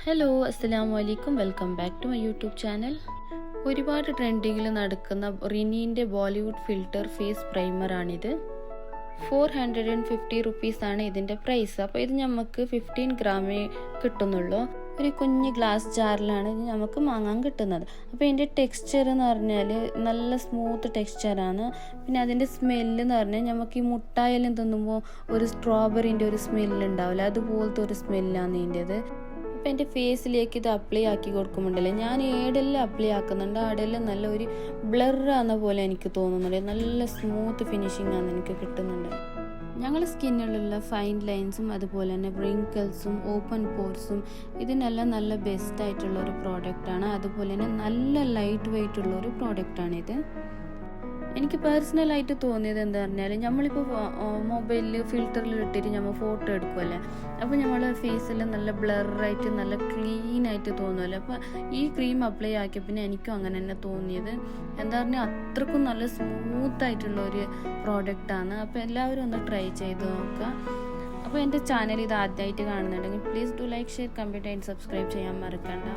Hello അസ്സലാമു അലൈക്കും welcome back to my YouTube channel. ഒരുപാട് ട്രെൻഡിങ്ങിൽ നടക്കുന്ന റിനീൻ്റെ ബോളിവുഡ് ഫിൽറ്റർ ഫേസ് പ്രൈമറാണിത്. 450 റുപ്പീസാണ് ഇതിൻ്റെ പ്രൈസ്. അപ്പോൾ ഇത് നമുക്ക് 15 ഗ്രാമേ കിട്ടുന്നുള്ളൂ. ഒരു കുഞ്ഞ് ഗ്ലാസ് ജാറിലാണ് ഇത് നമുക്ക് വാങ്ങാൻ കിട്ടുന്നത്. അപ്പോൾ ഇതിൻ്റെ ടെക്സ്ചർ എന്ന് പറഞ്ഞാൽ നല്ല സ്മൂത്ത് ടെക്സ്ചറാണ്. പിന്നെ അതിൻ്റെ സ്മെല്ല് എന്ന് പറഞ്ഞാൽ നമുക്ക് ഈ മുട്ടായെല്ലാം തിന്നുമ്പോൾ ഒരു സ്ട്രോബെറിൻ്റെ ഒരു സ്മെല്ലുണ്ടാവില്ല, അതുപോലത്തെ ഒരു സ്മെല്ലാണ് ഇതിൻ്റെത്. അപ്പോൾ എൻ്റെ ഫേസിലേക്ക് ഇത് അപ്ലൈ ആക്കി കൊടുക്കുമ്പോണ്ടല്ലേ, ഞാൻ ഏടെല്ലാം അപ്ലൈ ആക്കുന്നുണ്ട് ആടെല്ലാം നല്ല ഒരു ബ്ലറാകുന്ന പോലെ എനിക്ക് തോന്നുന്നുണ്ട്. നല്ല സ്മൂത്ത് ഫിനിഷിംഗ് ആണ് എനിക്ക് കിട്ടുന്നുണ്ട്. ഞങ്ങളുടെ സ്കിന്നിലുള്ള ഫൈൻ ലൈൻസും അതുപോലെ തന്നെ റിങ്കിൾസും ഓപ്പൺ പോർസും ഇതിനെല്ലാം നല്ല ബെസ്റ്റ് ആയിട്ടുള്ള ഒരു പ്രോഡക്റ്റാണ്. അതുപോലെ തന്നെ നല്ല ലൈറ്റ് വെയിറ്റ് ഉള്ള ഒരു പ്രോഡക്റ്റാണിത്. എനിക്ക് പേഴ്സണലായിട്ട് തോന്നിയത് എന്താ പറഞ്ഞാൽ, നമ്മളിപ്പോൾ മൊബൈലിൽ ഫിൽറ്ററിൽ ഇട്ടിട്ട് നമ്മൾ ഫോട്ടോ എടുക്കുമല്ലേ, അപ്പോൾ നമ്മൾ ഫേസിൽ നല്ല ബ്ലറായിട്ട് നല്ല ക്ലീൻ ആയിട്ട് തോന്നുമല്ലോ. അപ്പോൾ ഈ ക്രീം അപ്ലൈ ആക്കിയ പിന്നെ എനിക്കും അങ്ങനെ തന്നെ തോന്നിയത്. എന്താ പറഞ്ഞാൽ അത്രക്കും നല്ല സ്മൂത്തായിട്ടുള്ള ഒരു പ്രോഡക്റ്റാണ്. അപ്പോൾ എല്ലാവരും ഒന്ന് ട്രൈ ചെയ്ത് നോക്കുക. അപ്പോൾ എൻ്റെ ചാനൽ ഇത് ആദ്യമായിട്ട് കാണുന്നുണ്ടെങ്കിൽ please do like, share, comment and subscribe ചെയ്യാൻ മറക്കണ്ട.